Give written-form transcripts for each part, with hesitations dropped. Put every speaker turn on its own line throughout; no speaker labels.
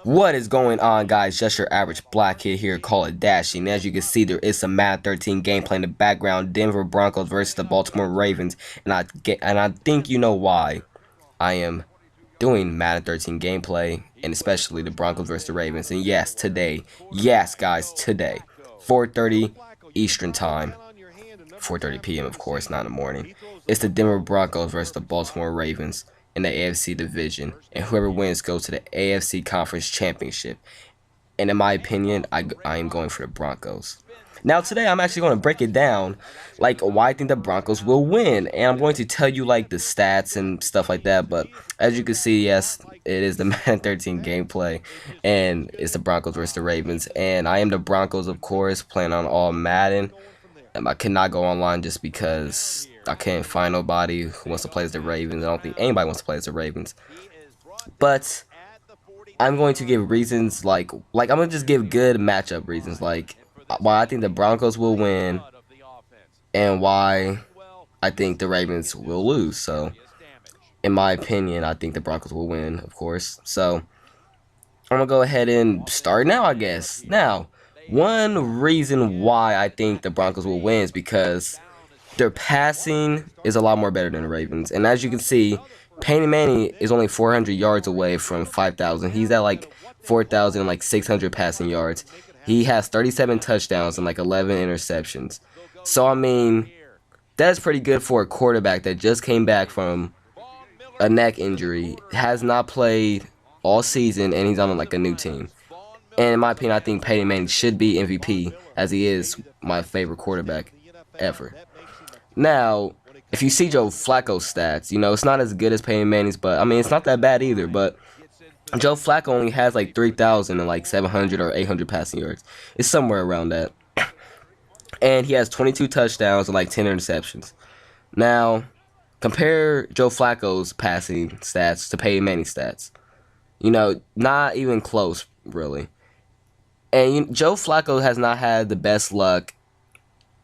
What is going on, guys? Just your average black kid here, call it dashing. As you can see, there is some Madden 13 gameplay in the background. Denver Broncos versus the Baltimore Ravens, and I think you know why I am doing Madden 13 gameplay, and especially the Broncos versus the Ravens. And yes, today, yes, guys, today, 4:30 Eastern Time, 4:30 p.m. of course, not in the morning. It's the Denver Broncos versus the Baltimore Ravens in the AFC division, and whoever wins goes to the AFC Conference Championship. And in my opinion, I am going for the Broncos. Now today I'm actually going to break it down, like why I think the Broncos will win, and I'm going to tell you like the stats and stuff like that. But as you can see, yes, it is the Madden 13 gameplay, and it's the Broncos versus the Ravens, and I am the Broncos, of course, playing on all Madden. I cannot go online just because I can't find nobody who wants to play as the Ravens. I don't think anybody wants to play as the Ravens. But I'm going to give reasons like I'm gonna just give good matchup reasons, like why I think the Broncos will win and why I think the Ravens will lose. So in my opinion, I think the Broncos will win, of course. So I'm gonna go ahead and start now, I guess. Now, one reason why I think the Broncos will win is because their passing is a lot more better than the Ravens. And as you can see, Peyton Manning is only 400 yards away from 5,000. He's at like 4,600 passing yards. He has 37 touchdowns and like 11 interceptions. So, I mean, that's pretty good for a quarterback that just came back from a neck injury, has not played all season, and he's on like a new team. And in my opinion, I think Peyton Manning should be MVP, as he is my favorite quarterback ever. Now, if you see Joe Flacco's stats, you know, it's not as good as Peyton Manning's, but I mean, it's not that bad either. But Joe Flacco only has like 3,000 and like 700 or 800 passing yards. It's somewhere around that. And he has 22 touchdowns and like 10 interceptions. Now, compare Joe Flacco's passing stats to Peyton Manning's stats. You know, not even close, really. And Joe Flacco has not had the best luck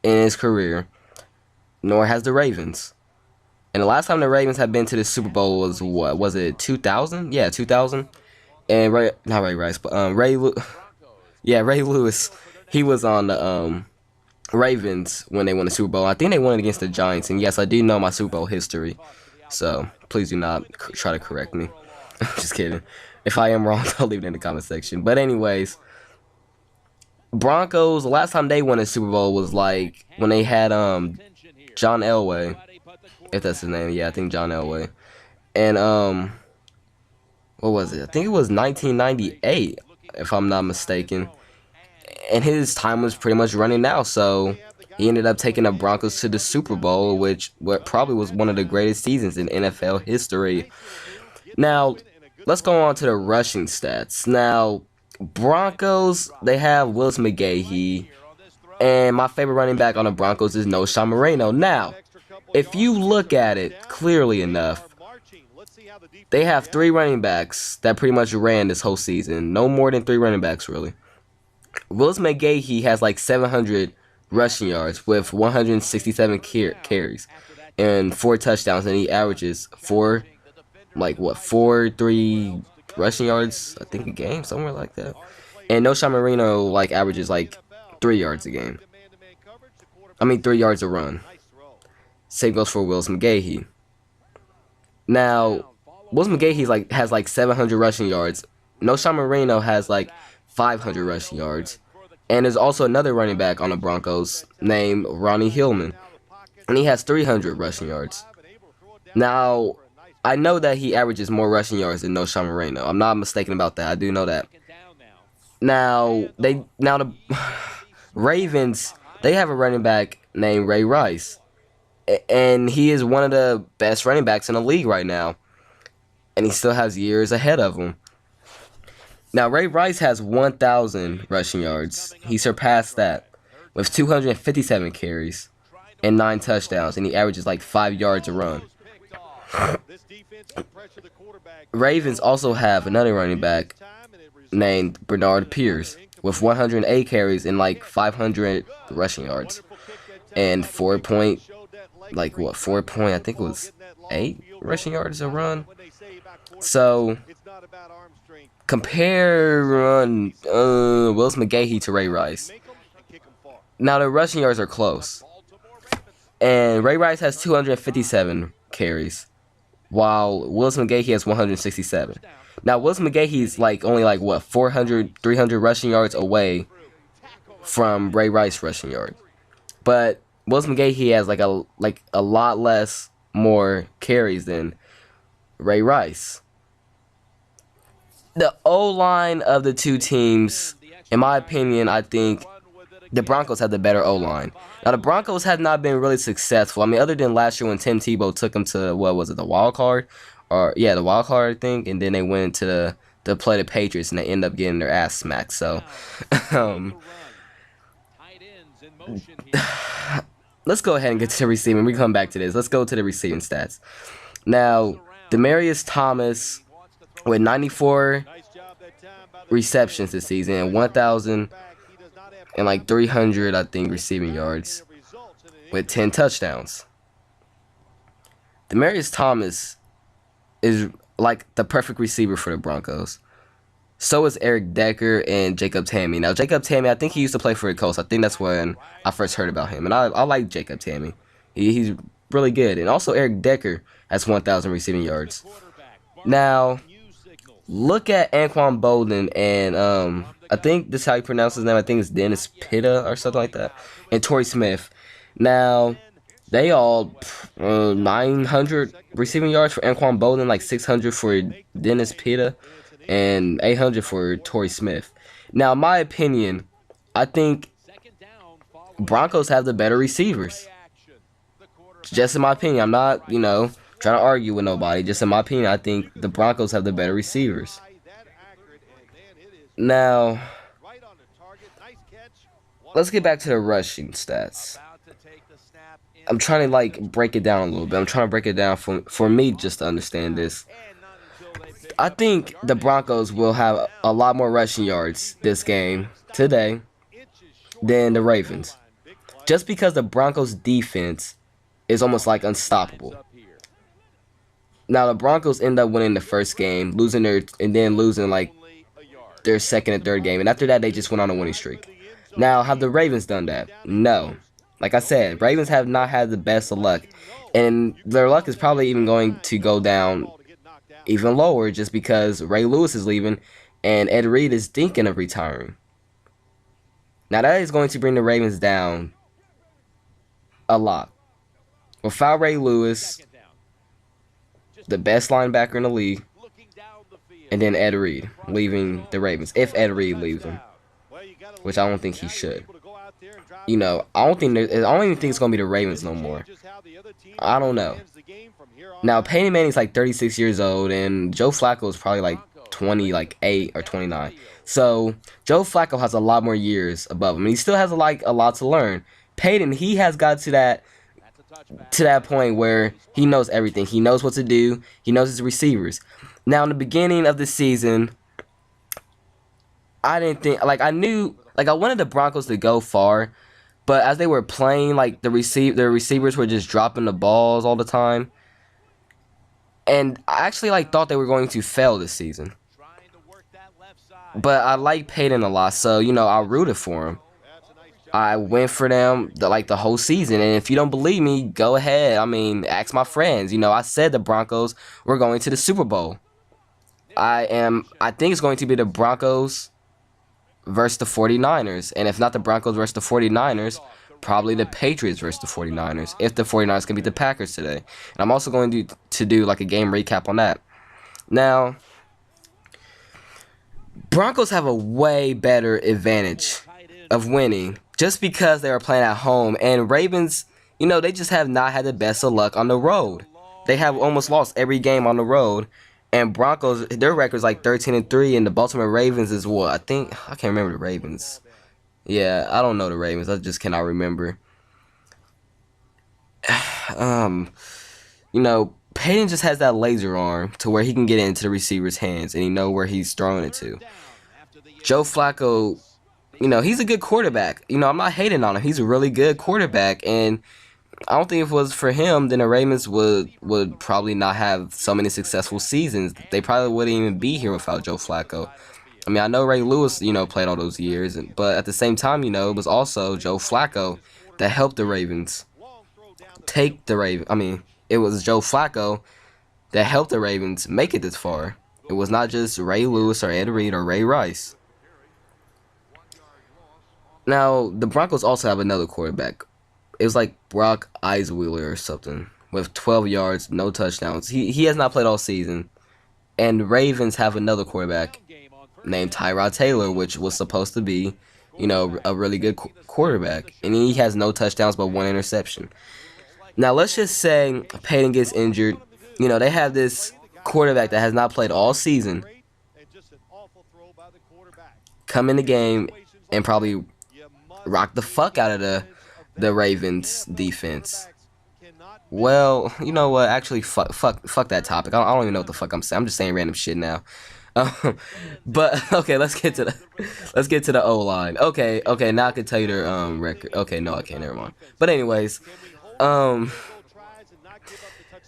in his career, nor has the Ravens. And the last time the Ravens had been to the Super Bowl was what? Was it 2000? Yeah, 2000. And Ray Lewis, he was on the Ravens when they won the Super Bowl. I think they won it against the Giants. And yes, I do know my Super Bowl history, so please do not try to correct me. Just kidding. If I am wrong, I'll leave it in the comment section. But anyways, Broncos, the last time they won a Super Bowl was like when they had John Elway, if that's his name. Yeah, I think John Elway. And what was it? I think it was 1998, if I'm not mistaken. And his time was pretty much running out, so he ended up taking the Broncos to the Super Bowl, which probably was one of the greatest seasons in NFL history. Now, let's go on to the rushing stats. Now, Broncos, they have Willis McGahee, and my favorite running back on the Broncos is Sean Moreno. Now, if you look at it clearly enough, they have 3 running backs that pretty much ran this whole season. No more than 3 running backs, really. Willis McGahee has like 700 rushing yards with 167 carries and 4 touchdowns, and he averages 4.3 rushing yards, I think, a game, somewhere like that. And Sean Moreno like averages like 3 yards a game. I mean 3 yards a run. Same goes for Willis McGahee. Now, Willis McGahee has like 700 rushing yards. Sean Moreno has like 500 rushing yards. And there's also another running back on the Broncos named Ronnie Hillman, and he has 300 rushing yards. Now, I know that he averages more rushing yards than Sean Moreno. I'm not mistaken about that. I do know that. Now the Ravens, they have a running back named Ray Rice, and he is one of the best running backs in the league right now, and he still has years ahead of him. Now, Ray Rice has 1,000 rushing yards. He surpassed that with 257 carries and 9 touchdowns, and he averages like 5 yards a run. Ravens also have another running back named Bernard Pierce with 108 carries and like 500 rushing yards and 4 point, I think it was 8 rushing yards a run. So Compare Willis McGahee to Ray Rice. Now the rushing yards are close, and Ray Rice has 257 carries, while Willis McGahee has 167. Now Willis McGahee's only what 400, 300 rushing yards away from Ray Rice rushing yards, but Willis McGahee has a lot less more carries than Ray Rice. The O-line of the two teams, in my opinion, I think the Broncos have the better O-line. Now, the Broncos have not been really successful. I mean, other than last year when Tim Tebow took them to, what was it, the wild card? The wild card, I think. And then they went to play the Patriots, and they end up getting their ass smacked. So, let's go ahead and get to the receiving. We come back to this. Let's go to the receiving stats. Now, Demaryius Thomas with 94 receptions this season and 1,300, I think, receiving yards with 10 touchdowns. Demaryius Thomas is like the perfect receiver for the Broncos. So is Eric Decker and Jacob Tamme. Now, Jacob Tamme, I think he used to play for the Colts. I think that's when I first heard about him. And I like Jacob Tamme. He's really good. And also Eric Decker has 1,000 receiving yards. Now, look at Anquan Boldin and I think this is how you pronounce his name. I think it's Dennis Pitta or something like that. And Torrey Smith. Now, they all 900 receiving yards for Anquan Boldin, 600 for Dennis Pitta, and 800 for Torrey Smith. Now, in my opinion, I think Broncos have the better receivers. Just in my opinion. I'm not, trying to argue with nobody. Just in my opinion, I think the Broncos have the better receivers. Now, let's get back to the rushing stats. I'm trying to break it down a little bit. I'm trying to break it down for me just to understand this. I think the Broncos will have a lot more rushing yards this game today than the Ravens. Just because the Broncos defense is almost unstoppable. Now the Broncos end up winning the first game, losing their second and third game, and after that they just went on a winning streak. Now, have the Ravens done that? No. Like I said, Ravens have not had the best of luck, and their luck is probably even going to go down even lower just because Ray Lewis is leaving and Ed Reed is thinking of retiring. Now that is going to bring the Ravens down a lot. Without Ray Lewis, the best linebacker in the league, and then Ed Reed leaving the Ravens. If Ed Reed leaves them, which I don't think he should. I don't even think it's going to be the Ravens no more. I don't know. Now, Peyton Manning's 36 years old, and Joe Flacco is probably 28 or 29. So, Joe Flacco has a lot more years above him, and he still has a lot to learn. Peyton, he has got to that point where he knows everything. He knows what to do. He knows his receivers. Now, in the beginning of the season, I didn't think, I wanted the Broncos to go far, but as they were playing, the receivers were just dropping the balls all the time. And I actually, thought they were going to fail this season. But I like Peyton a lot, so, I rooted for him. I went for them the whole season, and if you don't believe me, go ahead. Ask my friends. I said the Broncos were going to the Super Bowl. I think it's going to be the Broncos versus the 49ers, and if not the Broncos versus the 49ers, probably the Patriots versus the 49ers, if the 49ers can beat the Packers today. And I'm also going to do a game recap on that. Now, Broncos have a way better advantage of winning just because they are playing at home, and Ravens, they just have not had the best of luck on the road. They have almost lost every game on the road, and Broncos, their record is 13-3, and the Baltimore Ravens is what? I can't remember the Ravens. Yeah, I don't know the Ravens. I just cannot remember. Peyton just has that laser arm to where he can get into the receiver's hands, and he know where he's throwing it to. Joe Flacco, he's a good quarterback. I'm not hating on him. He's a really good quarterback, and I don't think if it was for him, then the Ravens would probably not have so many successful seasons. They probably wouldn't even be here without Joe Flacco. I mean, I know Ray Lewis, played all those years, but at the same time, it was also Joe Flacco that helped the Ravens take the Ravens. I mean, it was Joe Flacco that helped the Ravens make it this far. It was not just Ray Lewis or Ed Reed or Ray Rice. Now, the Broncos also have another quarterback. It was like Brock Osweiler or something with 12 yards, no touchdowns. He has not played all season. And Ravens have another quarterback named Tyrod Taylor, which was supposed to be, a really good quarterback. And he has no touchdowns but one interception. Now, let's just say Peyton gets injured. They have this quarterback that has not played all season come in the game and probably rock the fuck out of the Ravens defense. Well, you know what? Actually, fuck that topic. I don't even know what the fuck I'm saying. I'm just saying random shit now. But okay, let's get to the O line. Okay. Now I can tell you their record. Okay, no, I can't. Never mind. But anyways,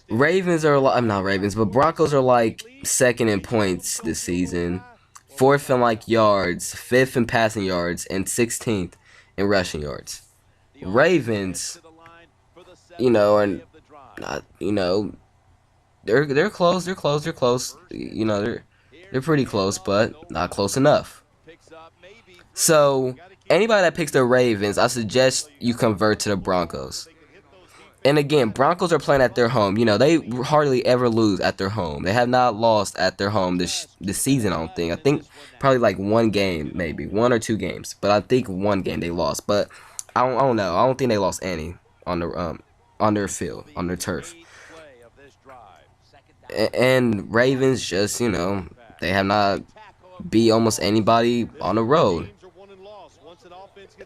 Ravens are I'm not Ravens, but Broncos are like second in points this season, fourth in like yards, fifth in passing yards, and 16th in rushing yards. Ravens, are not, they're close. They're pretty close, but not close enough. So anybody that picks the Ravens, I suggest you convert to the Broncos. And again, Broncos are playing at their home. They hardly ever lose at their home. They have not lost at their home this season, I don't think. I think probably like one game, maybe. 1 or 2 games. But I think one game they lost. But I don't know. I don't think they lost any on their field, on their turf. And Ravens just, they have not beat almost anybody on the road.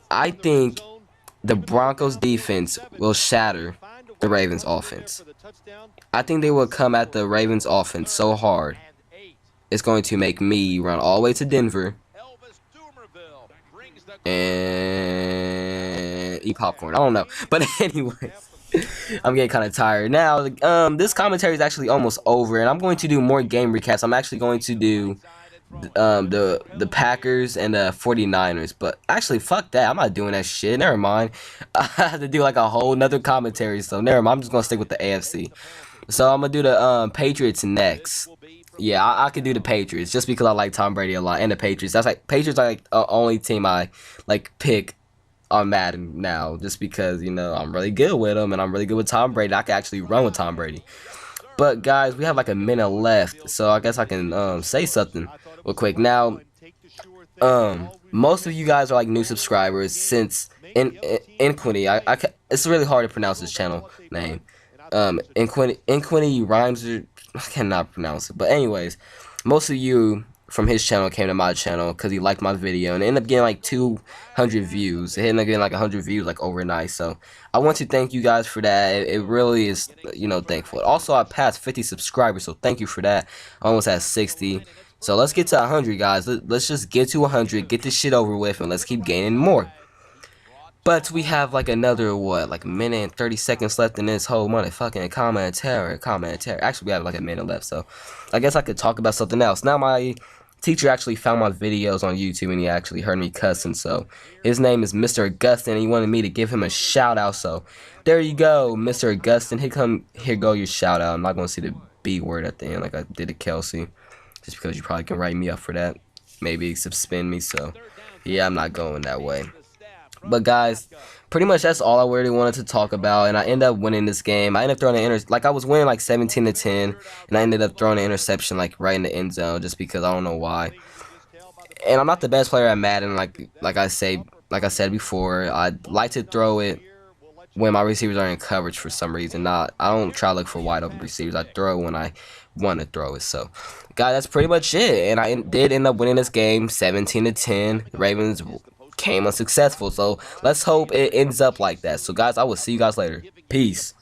I think the Broncos defense will shatter the Ravens offense. I think they will come at the Ravens offense so hard, it's going to make me run all the way to Denver and eat popcorn. I don't know. But anyways, I'm getting kind of tired. Now, this commentary is actually almost over, and I'm going to do more game recaps. I'm actually going to do the Packers and the 49ers, but actually fuck that, I'm not doing that shit. Never mind. I have to do like a whole nother commentary, so never mind. I'm just gonna stick with the AFC. So I'm gonna do the Patriots next. Yeah, I could do the Patriots just because I like Tom Brady a lot, and the Patriots. Patriots are like the only team I like pick on Madden now, just because I'm really good with them and I'm really good with Tom Brady. I can actually run with Tom Brady. But guys, we have like a minute left, so I guess I can say something real quick. Now, most of you guys are like new subscribers since Inquity. It's really hard to pronounce this channel name. Inquity rhymes. I cannot pronounce it. But anyways, most of you from his channel came to my channel because he liked my video and it ended up getting like 200 views. It ended up getting like 100 views like overnight. So I want to thank you guys for that. It really is, thankful. Also, I passed 50 subscribers, so thank you for that. I almost had 60. So let's get to 100, guys. Let's just get to 100, get this shit over with, and let's keep gaining more. But we have like another, like a minute and 30 seconds left in this whole motherfucking commentary. Actually, we have like a minute left, so I guess I could talk about something else. Now, my teacher actually found my videos on YouTube, and he actually heard me cussing, so his name is Mr. Augustin, and he wanted me to give him a shout-out, so there you go, Mr. Augustin. Here go your shout-out. I'm not going to see the B word at the end like I did to Kelsey, just because you probably can write me up for that, maybe suspend me, so yeah, I'm not going that way. But guys, pretty much that's all I really wanted to talk about, and I ended up winning this game. I ended up throwing I was winning like 17-10, and I ended up throwing an interception like right in the end zone just because I don't know why. And I'm not the best player at Madden, like I said before. I like to throw it when my receivers are in coverage for some reason. I don't try to look for wide open receivers. I throw when I want to throw it. So, guys, that's pretty much it. And I did end up winning this game 17-10. The Ravens came unsuccessful, so let's hope it ends up like that. So guys, I will see you guys later. Peace.